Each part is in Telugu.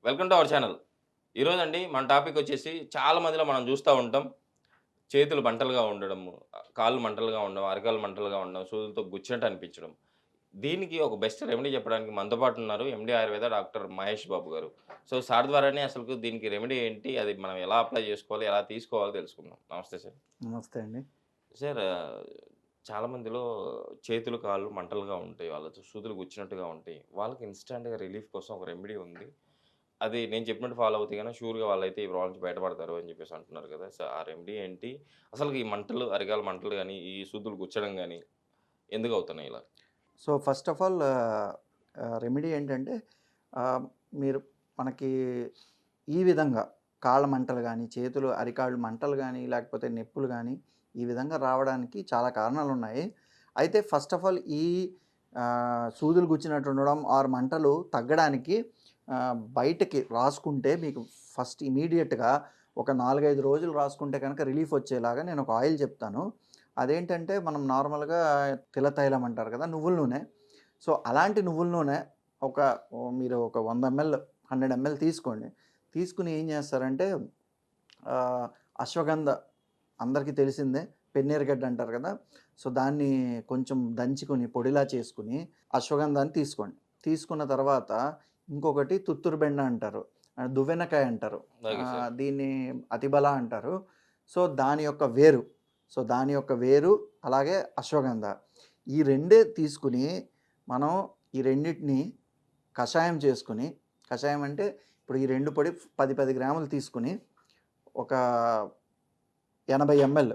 Welcome to our channel. ఈరోజు అండి మన టాపిక్ వచ్చేసి చాలా మందిలో మనం చూస్తూ ఉంటాం. చేతులు మంటలుగా ఉండడము, కాళ్ళు మంటలుగా ఉండడం, అరకాలు మంటలుగా ఉండడం, సూదులతో గుచ్చినట్టు అనిపించడం. దీనికి ఒక బెస్ట్ రెమెడీ చెప్పడానికి మనతో పాటు ఉన్నారు ఎండీ ఆయుర్వేద డాక్టర్ మహేష్ బాబు గారు. సో సార్ ద్వారానే అసలుకు దీనికి రెమెడీ ఏంటి? అది మనం ఎలా అప్లై చేసుకోవాలి? ఎలా తీసుకోవాలో తెలుసుకుందాం. నమస్తే సార్. నమస్తే అండి. సార్ చాలా మందిలో చేతులు, కాళ్ళు మంటలుగా ఉంటాయి. వాళ్ళతో సూదులు గుచ్చినట్టుగా ఉంటాయి. వాళ్ళకి ఇన్‌స్టాంట్‌గా రిలీఫ్ కోసం ఒక రెమెడీ ఉంది. అది నేను చెప్పినట్టు ఫాలో అవుతే గనక షూర్‌గా వాళ్ళైతే ఈ ప్రాబ్లమ్ నుంచి బయటపడతారు అని చెప్పేసి అంటున్నారు కదా! సో, ఆ రెమెడీ ఏంటి? అసలుకి ఈ మంటలు, అరికాల మంటలు గాని, ఈ సూదులు గుచ్చడం గాని ఎందుకవుతున్నాయి ఇలా? So, first of all remedy ఏంటంటే ఆహ్, మీరు మనకి ఈ విధంగా కాళ్ళ మంటలు గానీ, చేతులు, అరికాళ్ళు మంటలు గానీ, లేకపోతే నొప్పులు గానీ, ఈ విధంగా రావడానికి చాలా కారణాలున్నాయి. అయితే ఫస్ట్ ఆఫ్ ఆల్ ఈ సూదులు గుచ్చినట్టు ఉండడం ఆర్ మంటలు తగ్గడానికి బయటకి రాసుకుంటే మీకు ఫస్ట్ ఇమ్మీడియేట్‌గా ఒక 4, 5 రోజులు రాసుకుంటే కనుక రిలీఫ్ వచ్చేలాగా నేను ఒక ఆయిల్ చెప్తాను. అదేంటంటే మనం నార్మల్‌గా తిల తైలం అంటారు కదా! నువ్వుల నూనె. సో, అలాంటి నువ్వుల నూనె ఒక మీరు ఒక 100 ఎంఎల్, 100 ఎంఎల్ తీసుకోండి. తీసుకొని ఏం చేస్తారంటే అశ్వగంధ అందరికీ తెలిసిందే. పెన్నేరుగడ్డ అంటారు కదా! సో, దాన్ని కొంచెం దంచుకొని పొడిలా చేసుకొని అశ్వగంధాన్ని తీసుకోండి. తీసుకున్న తర్వాత ఇంకొకటి తుత్తూరు బెండ అంటారు. దువ్వెనకాయ అంటారు. Okay sir. దీన్ని అతిబల అంటారు. సో, దాని యొక్క వేరు. దాని యొక్క వేరు అలాగే అశ్వగంధ. ఈ రెండే తీసుకొని మనం ఈ రెండిటిని కషాయం చేసుకొని, కషాయం అంటే ఇప్పుడు ఈ 2 పొడి 10 గ్రాములు తీసుకొని ఒక 80 ఎంఎల్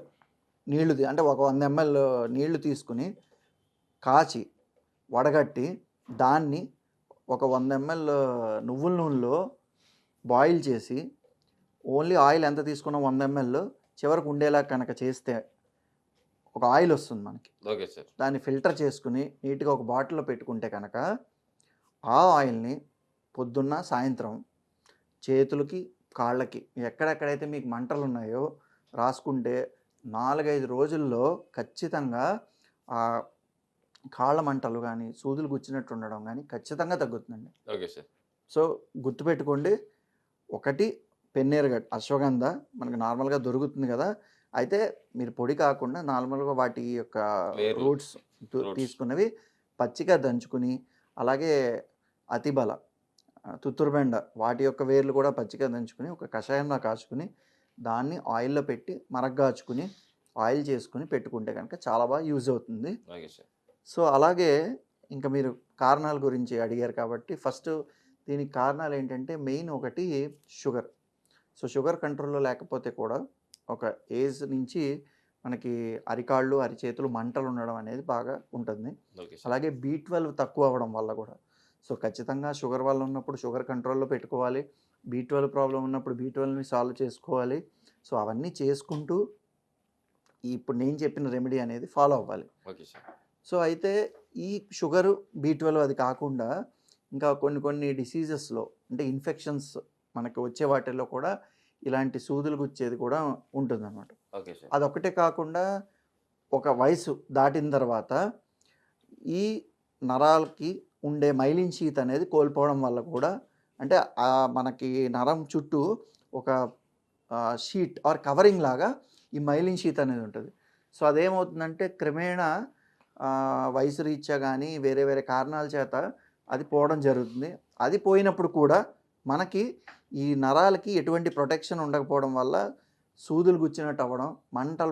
నీళ్లు అంటే ఒక 100 ఎంఎల్ నీళ్లు తీసుకొని కాచి వడగట్టి దాన్ని ఒక 100 ఎంఎల్ నువ్వుల నూనెలో బాయిల్ చేసి ఓన్లీ ఆయిల్ ఎంత తీసుకున్నా 100 ఎంఎల్ చివరకు ఉండేలా కనుక చేస్తే ఒక ఆయిల్ వస్తుంది మనకి. Okay sir. దాన్ని ఫిల్టర్ చేసుకుని నీట్‌గా ఒక బాటిల్‌లో పెట్టుకుంటే కనుక ఆ ఆయిల్‌ని పొద్దున్న, సాయంత్రం చేతులకి, కాళ్ళకి ఎక్కడెక్కడైతే మీకు మంటలున్నాయో రాసుకుంటే 4, 5 రోజుల్లో ఖచ్చితంగా కాళ్ళ మంటలు గానీ, సూదులు గుచ్చినట్టు ఉండడం గానీ ఖచ్చితంగా తగ్గుతుందండి. Okay sir. సో, గుర్తుపెట్టుకోండి. ఒకటి పెన్నేరుగడ్డ, అశ్వగంధ మనకు నార్మల్‌గా దొరుకుతుంది గదా! అయితే మీరు పొడి కాకుండా నార్మల్‌గా వాటి యొక్క వేర్లు, రూట్స్ రూట్స్. తీసుకున్నవి పచ్చిగా దంచుకుని, అలాగే అతిబల, తుత్తూరుబెండ వాటి యొక్క వేర్లు కూడా పచ్చిగా దంచుకొని ఒక కషాయంలా కాచుకొని, దాన్ని ఆయిల్‌లో పెట్టి మరగ్గాచుకుని, ఆయిల్ చేసుకొని పెట్టుకుంటే గనక చాలా బాగా యూజ్ అవుతుంది. Okay sir. సో, అలాగే ఇంక మీరు కారణాల గురించి అడిగారు కాబట్టి ఫస్ట్ దీనికి కారణాలేంటంటే మెయిన్ ఒకటి షుగర్. సో, షుగర్ కంట్రోల్‌లో లేకపోతే కూడా ఒక ఏజ్ నుంచి మనకి అరికాళ్ళు, అరిచేతులు మంటలుండడం అనేది బాగా ఉంటుంది. Okay sir. అలాగే బి12 తక్కువ అవ్వడం వల్ల గూడా. సో, ఖచ్చితంగా షుగర్ వల్ల ఉన్నప్పుడు షుగర్ కంట్రోల్‌లో పెట్టుకోవాలి. బి12 ప్రాబ్లమ్ ఉన్నప్పుడు బి12ని సాల్వ్ చేసుకోవాలి. సో, అవన్నీ చేసుకుంటూ ఇప్పుడు నేను చెప్పిన రెమెడీ అనేది ఫాలో అవ్వాలి. Okay sir. సో, అయితే ఈ షుగరు, బి12 అది కాకుండా ఇంకా కొన్ని డిసీజెస్‌లో అంటే ఇన్ఫెక్షన్స్ మనకు వచ్చే వాటిల్లో కూడా ఇలాంటి సూదులు గుచ్చేది కూడా ఉంటుందన్నమాట. Okay sir. అదొక్కటే కాకుండా ఒక వయసు దాటిన తర్వాత ఈ నరాలకి ఉండే మైలిన్ షీత్ అనేది కోల్పోవడం వల్ల కూడా అంటే మనకి నరం చుట్టూ ఒక షీట్ ఆర్ కవరింగ్ లాగా ఈ మైలిన్ షీత్ అనేది ఉంటుంది. సో, అదేమవుతుందంటే క్రమేణా వయసు రీత్యా కానీ వేరే వేరే కారణాల చేత అది పోవడం జరుగుతుంది. అది పోయినప్పుడు కూడా మనకి ఈ నరాలకి ఎటువంటి ప్రొటెక్షన్ ఉండకపోవడం వల్ల సూదులు గుచ్చినట్టు అవ్వడం,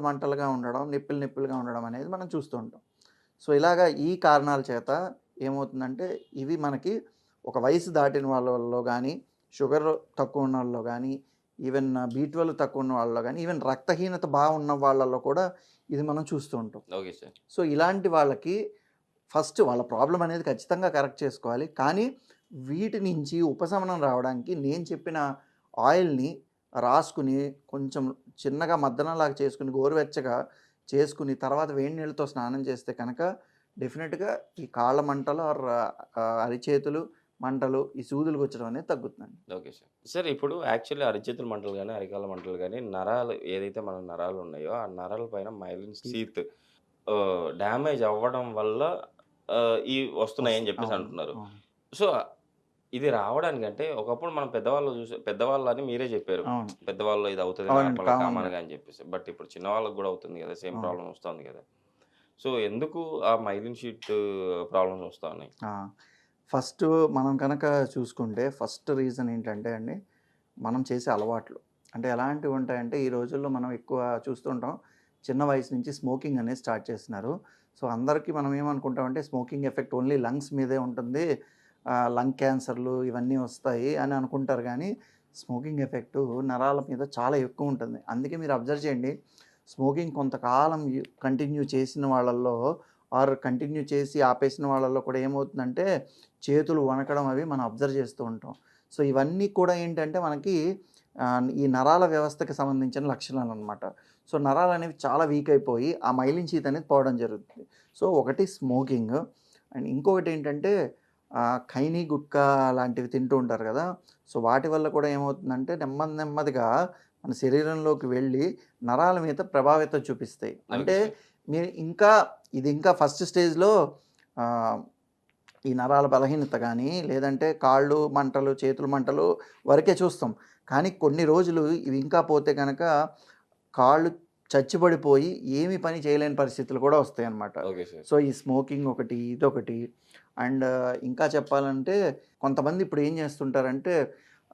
మంటలుగా ఉండడం, నిప్పులుగా ఉండడం అనేది మనం చూస్తూ ఉంటాం. సో, ఇలాగా ఈ కారణాల చేత ఏమవుతుందంటే ఇవి మనకి ఒక వయసు దాటిన వాళ్ళలో కానీ, షుగర్ తక్కువ ఉన్న వాళ్ళలో కానీ, ఈవెన్ బి12 తక్కువ ఉన్న వాళ్ళలో కానీ, ఈవెన్ రక్తహీనత ఉన్న వాళ్ళలో కూడా ఇది మనం చూస్తూ ఉంటాం. Okay sir. సో, ఇలాంటి వాళ్ళకి ఫస్ట్ వాళ్ళ ప్రాబ్లమ్ అనేది ఖచ్చితంగా కరెక్ట్ చేసుకోవాలి. కానీ వీటి నుంచి ఉపశమనం రావడానికి నేను చెప్పిన ఆయిల్‌ని రాసుకుని కొంచెం చిన్నగా మద్దనంలాగా చేసుకుని గోరువెచ్చగా చేసుకుని తర్వాత వేడి నీళ్ళతో స్నానం చేస్తే కనుక డెఫినెట్‌గా ఈ కాళ్ళ మంటలు ఆర్ అరిచేతులు మంటలు, ఈ సూదులు గుచ్చడం అనేది తగ్గుతుందండి. Okay sir. సార్ ఇప్పుడు యాక్చువల్లీ అరిచేతుల మంటలు గాని, అరికాళ్ళ మంటలు గాని, నరాలు ఏదైతే మన నరాలు ఉన్నాయో, ఆ నరాల పైన మైలిన్ షీత్ డ్యామేజ్ అవ్వడం వల్ల ఈ వస్తున్నాయని చెప్పేసి అవును. అంటున్నారు. అవును. సో, ఇది రావడానికంటే ఒకప్పుడు మనం పెద్దవాళ్ళని మీరే చెప్పారు. అవును. పెద్దవాళ్ళు ఇది అవుతది అవునండి. నార్మల్‌గా, కామన్‌గా. కామన్‌గా అని చెప్పేసి. బట్ ఇప్పుడు చిన్న వాళ్ళకి గూడా అవుతుంది గదా! సేమ్ అవును. ప్రాబ్లమ్ వస్తుంది గదా! సో, ఎందుకు ఆ మైలిన్ షీట్ ప్రాబ్లమ్స్ వస్తా ఉన్నాయి? ఆ! ఫస్టు మనం కనుక చూసుకుంటే ఫస్ట్ రీజన్ ఏంటంటే అండి, మనం చేసే అలవాట్లు. అంటే ఎలాంటివుంటాయంటే, ఈ రోజుల్లో మనం ఎక్కువ చూస్తుంటాం. చిన్న వయసు నుంచి స్మోకింగ్ అనేది స్టార్ట్ చేస్తున్నారు. సో, అందరికీ మనం ఏమనుకుంటామంటే, స్మోకింగ్ ఎఫెక్ట్ ఓన్లీ లంగ్స్ మీదే ఉంటుంది. లంగ్ క్యాన్సర్‌లు ఇవన్నీ వస్తాయి అని అనుకుంటారు గానీ, స్మోకింగ్ ఎఫెక్టు నరాల మీద చాలా ఎక్కువుంటుంది. అందుకే మీరు అబ్జర్వ్ చేయండి. స్మోకింగ్ కొంతకాలం కంటిన్యూ చేసిన వాళ్ళల్లో ఆర్ కంటిన్యూ చేసి ఆపేసిన వాళ్ళలో కూడా ఏమవుతుందంటే, చేతులు వణకడం అవి మనం అబ్జర్వ్ చేస్తూ ఉంటాం. సో, ఇవన్నీ కూడా ఏంటంటే మనకి ఈ నరాల వ్యవస్థకి సంబంధించిన లక్షణాలనమాట. సో, నరాలనేవి చాలా వీక్ అయిపోయి, ఆ మైలిన్ షీత్ అనేది పోవడం జరుగుతుంది. సో, ఒకటి స్మోకింగ్ అండ్ ఇంకొకటేంటంటే ఖైనీ, గుట్కా లాంటివి తింటూ ఉంటారు గదా! సో, వాటి వల్ల కూడా ఏమవుతుందంటే నెమ్మదిగా మన శరీరంలోకి వెళ్ళి నరాల మీద ప్రభావితం చూపిస్తాయి. ఓకే అంటే సార్. మీరు ఇది ఇంకా ఫస్ట్ స్టేజ్‌లో ఆహ్, ఈ నరాల బలహీనత గానీ, లేదంటే కాళ్ళు మంటలు, చేతులు మంటలు వరకే చూస్తాం. కానీ కొన్ని రోజులు ఇవి ఇంకా పోతే గనక కాళ్ళు చచ్చుబడిపోయి ఏమి పని చేయలేని పరిస్థితులు కూడా వస్తాయన్నమాట. Okay sir. సో, ఈ స్మోకింగ్ ఒకటి, ఇదొకటి. అండ్ ఇంకా చెప్పాలంటే కొంతమంది ఇప్పుడు ఏం చేస్తుంటారంటే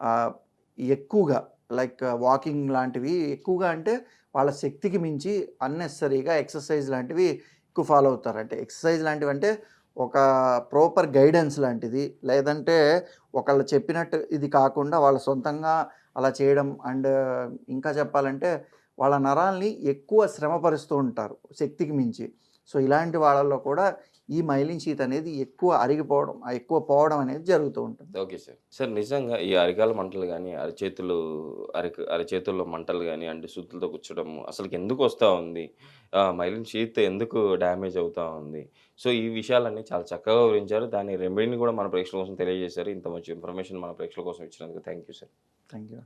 ఆహ్, ఎక్కువగా లైక్ వాకింగ్ లాంటివి ఎక్కువగా అంటే వాళ్ళ శక్తికి మించి అన్నెసెసరీగా ఎక్సర్సైజ్ లాంటివి ఎక్కువ ఫాలో అవుతారు. అంటే ఎక్సర్సైజ్ లాంటివంటే ఒక ప్రాపర్ గైడెన్స్ లాంటిది. లేదంటే ఒకళ్ళు చెప్పినట్టు ఇది కాకుండా వాళ్ళ సొంతంగా అలా చేయడం అండ్ ఇంకా చెప్పాలంటే వాళ్ళ నరాల్ని ఎక్కువ శ్రమపరుస్తూ ఉంటారు శక్తికి మించి. సో, ఇలాంటి వాళ్ళలో కూడా ఈ మైలిన్ షీత్ అనేది ఎక్కువ పోవడం అనేది జరుగుతూ ఉంటుంది. Okay sir. సార్ నిజంగా ఈ అరికాల మంటలు గాని, అరచేతుల్లో మంటలు గాని, అంటే సూదులతో గుచ్చడం అసలకెందుకు వస్తా ఉంది? మైలిన్ షీత్ ఎందుకు డ్యామేజ్ అవుతా ఉంది? సో, ఈ విషయాలన్నీ చాలా చక్కగా వివరించారు. దాని రెమెడీని కూడా మన ప్రేక్షకుల కోసం తెలియజేశారు. ఇంత మంచి ఇన్ఫర్మేషన్ మన ప్రేక్షకుల కోసం ఇచ్చినందుకు thank you sir. Thank you.